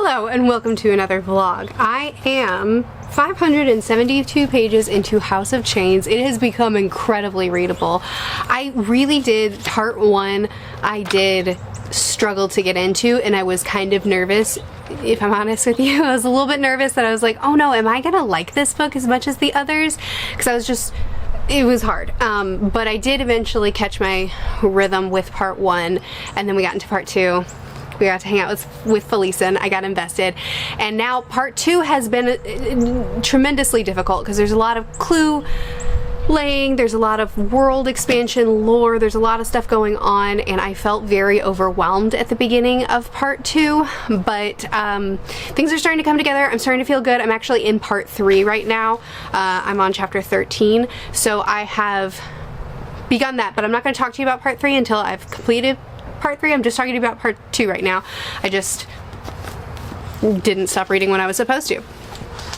Hello and welcome to another vlog. I am 572 pages into House of Chains. It has become incredibly readable. I really did, part one, I did struggle to get into, and I was kind of nervous. If I'm honest with you, I was a little bit nervous that I was like, oh no, am I gonna like this book as much as the others? Because I was just, it was hard. But I did eventually catch my rhythm with part one, and then we got into part two. We got to hang out with Felicen. I got invested, and now part two has been tremendously difficult because there's a lot of clue laying, there's a lot of world expansion, lore, there's a lot of stuff going on, and I felt very overwhelmed at the beginning of part two, but things are starting to come together. I'm starting to feel good. I'm actually in part three right now. I'm on chapter 13, so I have begun that, but I'm not going to talk to you about part three until I've completed part three. I'm just talking about part two right now. I just didn't stop reading when I was supposed to.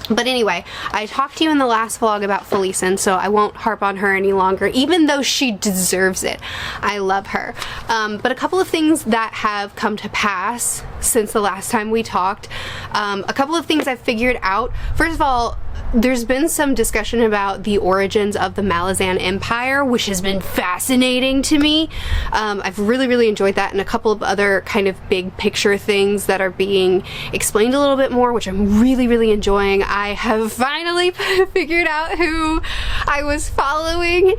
But anyway, I talked to you in the last vlog about Felicen, so I won't harp on her any longer, even though she deserves it. I love her. But a couple of things that have come to pass since the last time we talked. A couple of things I've figured out. First of all, there's been some discussion about the origins of the Malazan Empire, which has been fascinating to me. I've really enjoyed that, and a couple of other kind of big picture things that are being explained a little bit more, which I'm really enjoying. I have finally figured out who I was following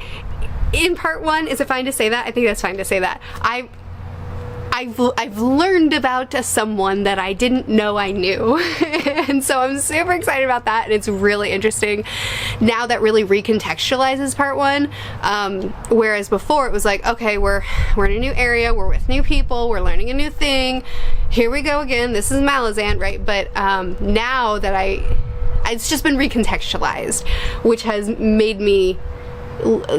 in part one. Is it fine to say that? I think that's fine to say that. I've learned about someone that I didn't know I knew, and so I'm super excited about that, and it's really interesting now. That really recontextualizes part one, whereas before it was like, okay, we're in a new area, we're with new people, we're learning a new thing, here we go again, this is Malazan, right? But now that it's just been recontextualized, which has made me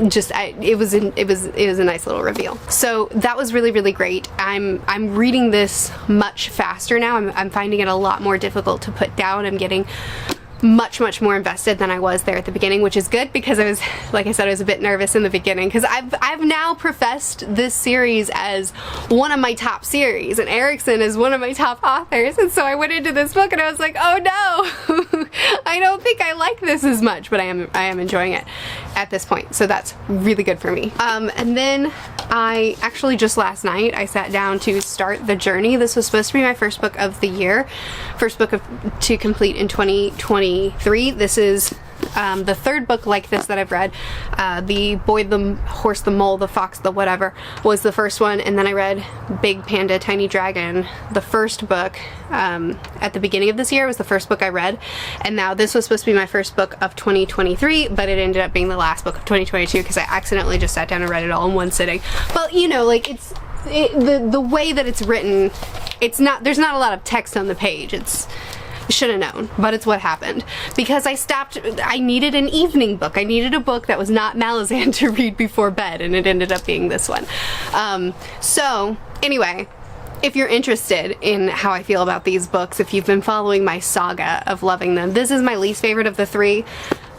just, it was a nice little reveal. So that was really great. I'm reading this much faster now. I'm finding it a lot more difficult to put down. I'm getting much more invested than I was there at the beginning, which is good, because I was, like I said, I was a bit nervous in the beginning, because I've now professed this series as one of my top series, and Erickson is one of my top authors, and so I went into this book and I was like, oh no, I don't think I like this as much, but I am enjoying it at this point, so that's really good for me. And then I actually just last night I sat down to start the journey. This was supposed to be my first book of the year, first book to complete in 2023. This is the third book like this that I've read. The Boy, the Horse, the Mole, the Fox, the whatever was the first one, and then I read Big Panda, Tiny Dragon, the first book, at the beginning of this year. It was the first book I read, and now this was supposed to be my first book of 2023, but it ended up being the last book of 2022 because I accidentally just sat down and read it all in one sitting. But you know, like, the way that it's written, there's not a lot of text on the page. Should have known, but it's what happened, because I needed an evening book. I needed a book that was not Malazan to read before bed, and it ended up being this one. So anyway, if you're interested in how I feel about these books, if you've been following my saga of loving them, this is my least favorite of the three.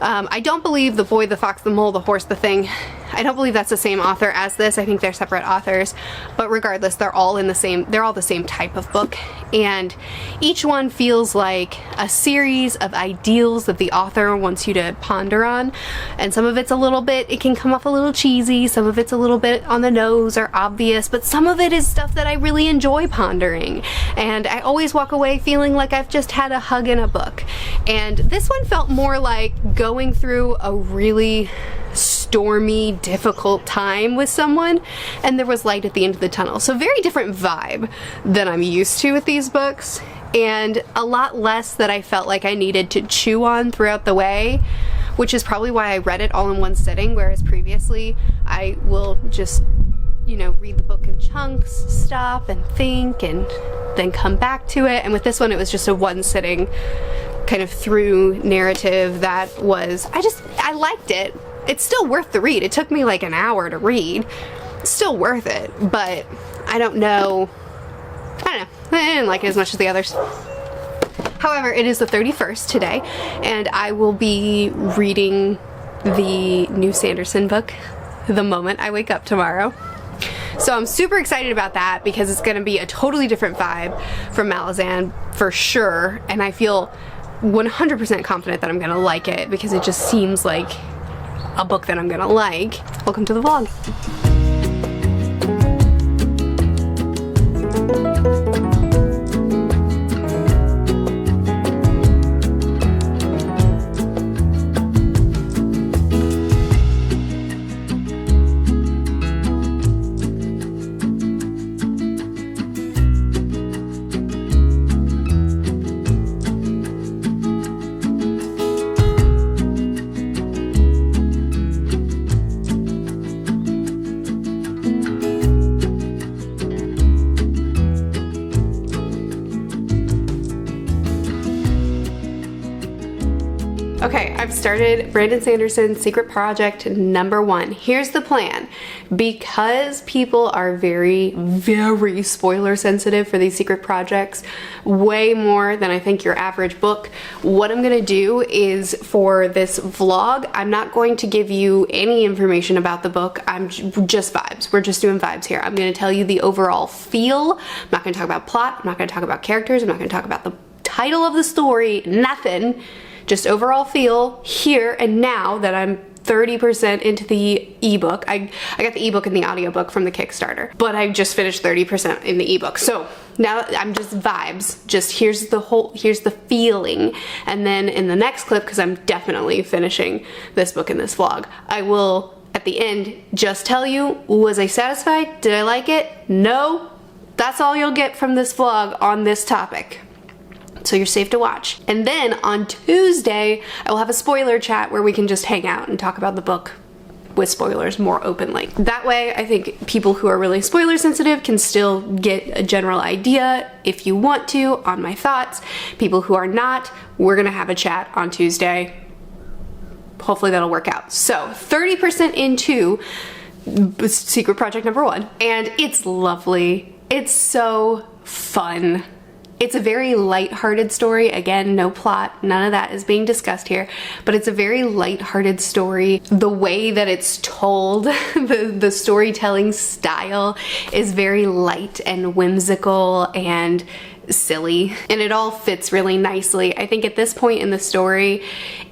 I don't believe The Boy, the Fox, the Mole, the Horse, the Thing, I don't believe that's the same author as this. I think they're separate authors, but regardless, they're all the same type of book, and each one feels like a series of ideals that the author wants you to ponder on, and some of it's it can come off a little cheesy, some of it's a little bit on the nose or obvious, but some of it is stuff that I really enjoy pondering, and I always walk away feeling like I've just had a hug in a book. And this one felt more like going through a really stormy, difficult time with someone, and there was light at the end of the tunnel. So very different vibe than I'm used to with these books, and a lot less that I felt like I needed to chew on throughout the way, which is probably why I read it all in one sitting, whereas previously I will just, you know, read the book in chunks, stop and think, and then come back to it. And with this one, it was just a one sitting kind of through narrative that was, I liked it. It's still worth the read. It took me like an hour to read. It's still worth it, but I don't know. I didn't like it as much as the others. However, it is the 31st today, and I will be reading the new Sanderson book the moment I wake up tomorrow. So I'm super excited about that because it's going to be a totally different vibe from Malazan for sure, and I feel 100% confident that I'm going to like it because it just seems like a book that I'm going to like. Welcome to the vlog. Okay, I've started Brandon Sanderson's Secret Project #1. Here's the plan. Because people are very, very spoiler sensitive for these secret projects, way more than I think your average book, what I'm gonna do is for this vlog, I'm not going to give you any information about the book. I'm just vibes. We're just doing vibes here. I'm gonna tell you the overall feel. I'm not gonna talk about plot. I'm not gonna talk about characters. I'm not gonna talk about the title of the story, nothing. Just overall feel here and now that I'm 30% into the ebook. I got the ebook and the audiobook from the Kickstarter, but I just finished 30% in the ebook. So now I'm just vibes. Just here's the feeling. And then in the next clip, because I'm definitely finishing this book in this vlog, I will at the end just tell you, was I satisfied? Did I like it? No. That's all you'll get from this vlog on this topic. So you're safe to watch. And then on Tuesday, I will have a spoiler chat where we can just hang out and talk about the book with spoilers more openly. That way, I think people who are really spoiler sensitive can still get a general idea, if you want to, on my thoughts. People who are not, we're gonna have a chat on Tuesday. Hopefully that'll work out. So 30% into Secret Project #1, and it's lovely. It's so fun. It's a very light-hearted story. Again, no plot, none of that is being discussed here, but it's a very light-hearted story. The way that it's told, the storytelling style is very light and whimsical and silly, and it all fits really nicely. I think at this point in the story,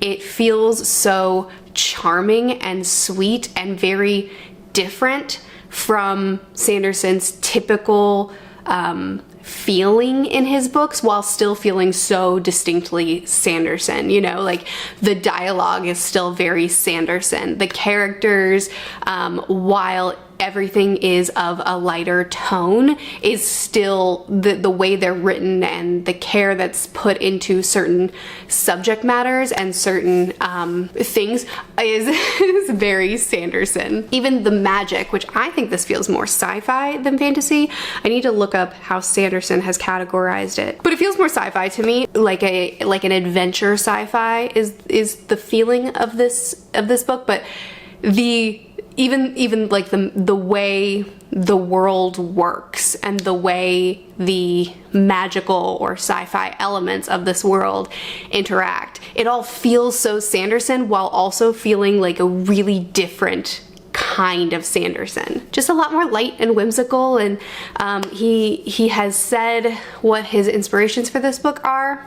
it feels so charming and sweet and very different from Sanderson's typical feeling in his books, while still feeling so distinctly Sanderson. You know, like the dialogue is still very Sanderson. The characters, while everything is of a lighter tone, is still the way they're written and the care that's put into certain subject matters and certain things is very Sanderson. Even the magic, which I think this feels more sci-fi than fantasy. I need to look up how Sanderson has categorized it, but it feels more sci-fi to me, like an adventure sci-fi is the feeling of this book. But even like the way the world works and the way the magical or sci-fi elements of this world interact, it all feels so Sanderson while also feeling like a really different kind of Sanderson. Just a lot more light and whimsical, and he has said what his inspirations for this book are.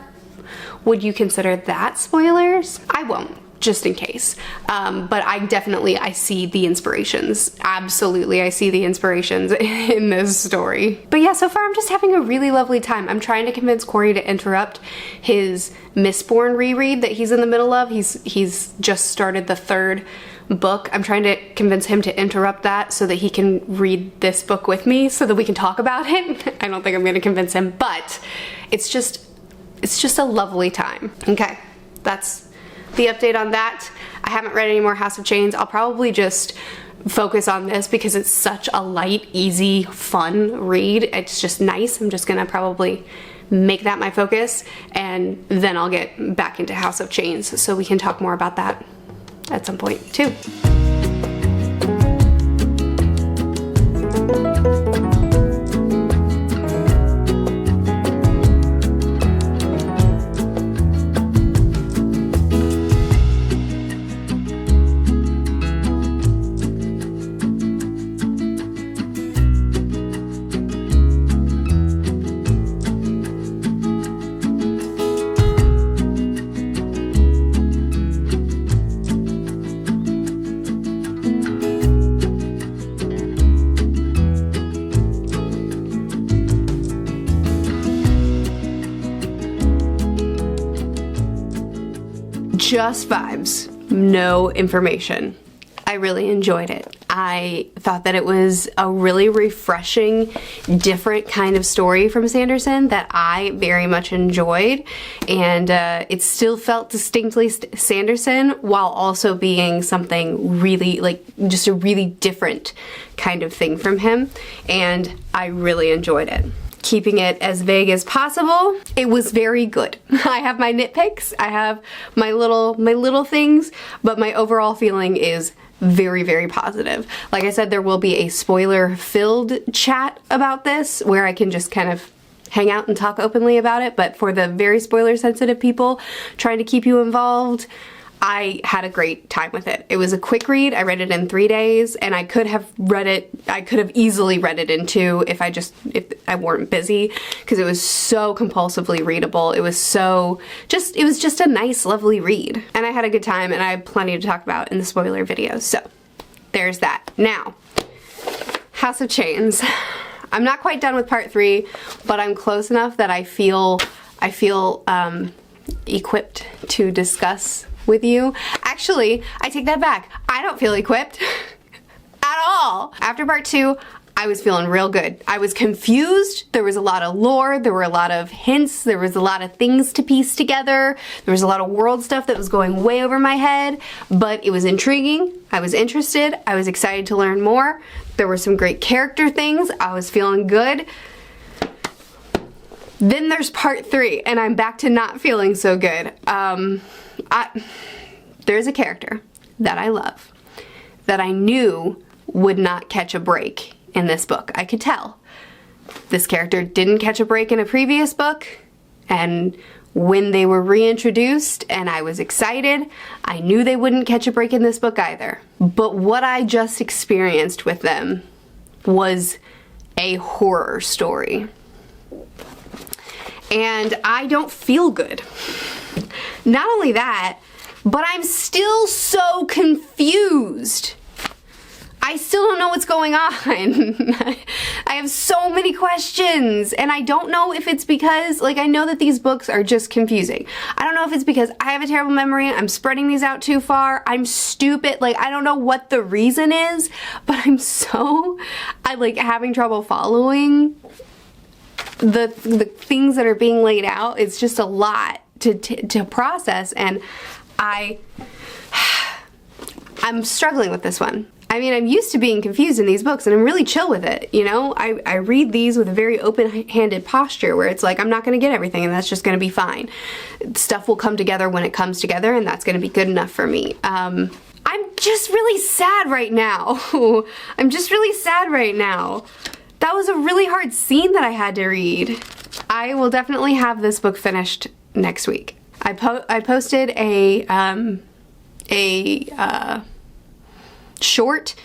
Would you consider that spoilers? I won't, just in case. But I see the inspirations. Absolutely, I see the inspirations in this story. But yeah, so far I'm just having a really lovely time. I'm trying to convince Corey to interrupt his Mistborn reread that he's in the middle of. He's just started the 3rd book. I'm trying to convince him to interrupt that so that he can read this book with me so that we can talk about it. I don't think I'm gonna convince him, but it's just a lovely time. Okay, that's the update on that. I haven't read any more House of Chains. I'll probably just focus on this because it's such a light, easy, fun read. It's just nice. I'm just gonna probably make that my focus, and then I'll get back into House of Chains so we can talk more about that at some point too. just vibes, no information. I really enjoyed it. I thought that it was a really refreshing, different kind of story from Sanderson that I very much enjoyed, and it still felt distinctly Sanderson while also being something really, like, just a really different kind of thing from him, and I really enjoyed it. Keeping it as vague as possible, it was very good. I have my nitpicks, I have my little things, but my overall feeling is very, very positive. Like I said, there will be a spoiler-filled chat about this where I can just kind of hang out and talk openly about it, but for the very spoiler-sensitive people trying to keep you involved, I had a great time with it. It was a quick read. I read it in 3 days, and I could have easily read it in 2 if I weren't busy, because it was so compulsively readable. It was just a nice, lovely read. And I had a good time, and I have plenty to talk about in the spoiler video, so there's that. Now, House of Chains. I'm not quite done with part 3, but I'm close enough that I feel equipped to discuss with you. Actually, I take that back. I don't feel equipped at all. After part 2, I was feeling real good. I was confused. There was a lot of lore. There were a lot of hints. There was a lot of things to piece together. There was a lot of world stuff that was going way over my head, but it was intriguing. I was interested. I was excited to learn more. There were some great character things. I was feeling good. Then there's part 3, and I'm back to not feeling so good. There's a character that I love that I knew would not catch a break in this book. I could tell. This character didn't catch a break in a previous book, and when they were reintroduced and I was excited, I knew they wouldn't catch a break in this book either. But what I just experienced with them was a horror story. And I don't feel good. Not only that, but I'm still so confused. I still don't know what's going on. I have so many questions, and I don't know if it's because, like, I know that these books are just confusing. I don't know if it's because I have a terrible memory and I'm spreading these out too far. I'm stupid. Like, I don't know what the reason is, but I'm like having trouble following the things that are being laid out. It's just a lot to process, and I'm struggling with this one. I mean, I'm used to being confused in these books, and I'm really chill with it, you know? I read these with a very open-handed posture where it's like, I'm not gonna get everything, and that's just gonna be fine. Stuff will come together when it comes together, and that's gonna be good enough for me. I'm just really sad right now. I'm just really sad right now. That was a really hard scene that I had to read. I will definitely have this book finished next week. I posted a short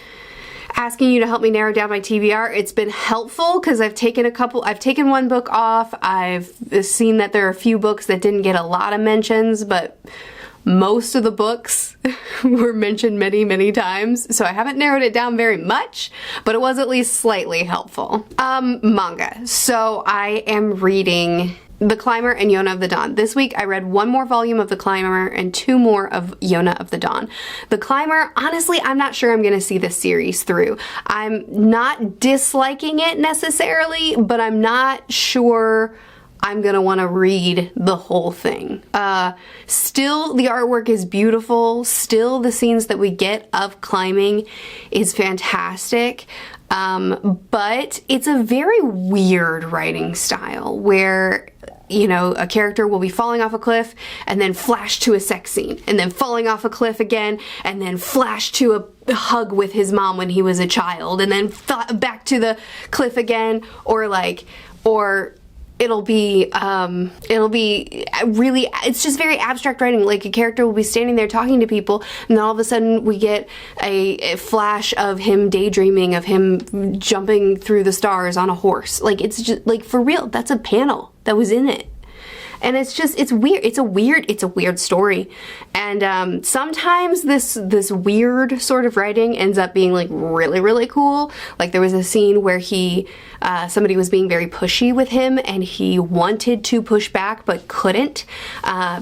asking you to help me narrow down my TBR. It's been helpful because I've taken one book off. I've seen that there are a few books that didn't get a lot of mentions, but most of the books were mentioned many, many times, so I haven't narrowed it down very much, but it was at least slightly helpful. Manga. So I am reading The Climber and Yona of the Dawn. This week I read 1 more volume of The Climber and 2 more of Yona of the Dawn. The Climber, honestly, I'm not sure I'm gonna see this series through. I'm not disliking it necessarily, but I'm not sure I'm gonna want to read the whole thing. Still, the artwork is beautiful. Still, the scenes that we get of climbing is fantastic. But it's a very weird writing style where, you know, a character will be falling off a cliff and then flash to a sex scene, and then falling off a cliff again and then flash to a hug with his mom when he was a child, and then back to the cliff again, or it'll be really, it's just very abstract writing. Like, a character will be standing there talking to people, and then all of a sudden we get a flash of him daydreaming of him jumping through the stars on a horse. Like, it's just, like, for real, that's a panel that was in it. And it's just, it's weird. It's a weird story. And sometimes this weird sort of writing ends up being like really, really cool. Like there was a scene where somebody was being very pushy with him, and he wanted to push back but couldn't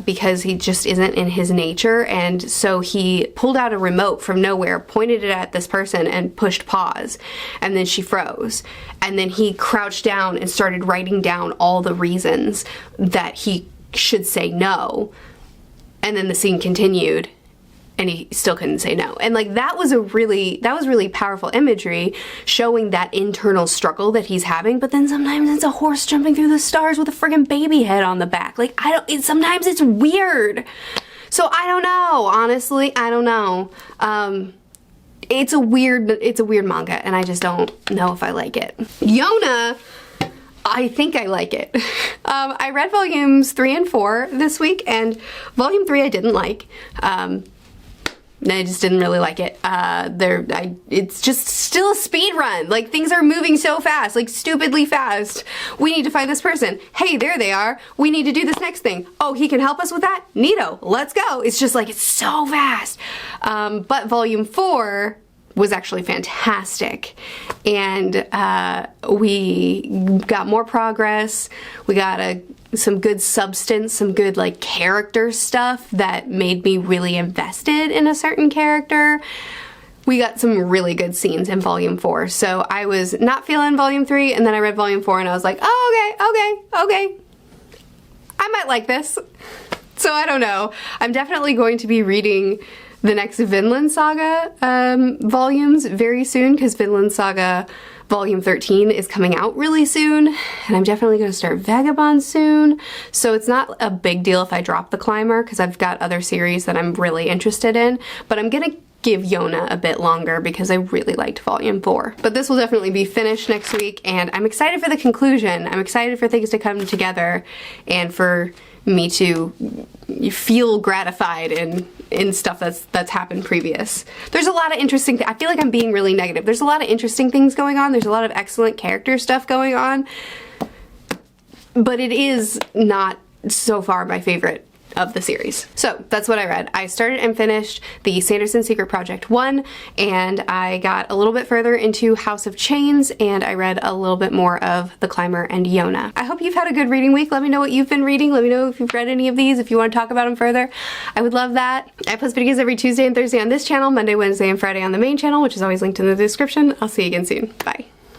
because he just isn't in his nature. And so he pulled out a remote from nowhere, pointed it at this person, and pushed pause. And then she froze. And then he crouched down and started writing down all the reasons that he should say no. And then the scene continued, and he still couldn't say no. And like that was really powerful imagery showing that internal struggle that he's having. But then sometimes it's a horse jumping through the stars with a friggin' baby head on the back. Like sometimes it's weird. So I don't know, honestly, I don't know. It's a weird manga, and I just don't know if I like it. Yona, I think I like it. I read volumes 3 and 4 this week, and volume 3 I didn't like. I just didn't really like it. It's just still a speed run. Like, things are moving so fast, like stupidly fast. We need to find this person. Hey, there they are. We need to do this next thing. Oh, he can help us with that? Neato, let's go. It's just like, it's so fast. But volume 4 was actually fantastic, and we got more progress. We got some good substance, some good like character stuff that made me really invested in a certain character. We got some really good scenes in volume 4, so I was not feeling volume 3, and then I read volume 4 and I was like, oh, okay, I might like this. So I don't know. I'm definitely going to be reading the next Vinland Saga volumes very soon, because Vinland Saga volume 13 is coming out really soon, and I'm definitely going to start Vagabond soon. So it's not a big deal if I drop The Climber, because I've got other series that I'm really interested in, but I'm going to give Yona a bit longer because I really liked volume 4. But this will definitely be finished next week, and I'm excited for the conclusion. I'm excited for things to come together and for me to feel gratified in stuff that's happened previous. There's a lot of interesting I feel like I'm being really negative. There's a lot of interesting things going on. There's a lot of excellent character stuff going on. But it is not so far my favorite of the series. So that's what I read. I started and finished the Sanderson Secret Project 1, and I got a little bit further into House of Chains, and I read a little bit more of The Climber and Yona. I hope you've had a good reading week. Let me know what you've been reading. Let me know if you've read any of these, if you want to talk about them further. I would love that. I post videos every Tuesday and Thursday on this channel, Monday, Wednesday, and Friday on the main channel, which is always linked in the description. I'll see you again soon. Bye.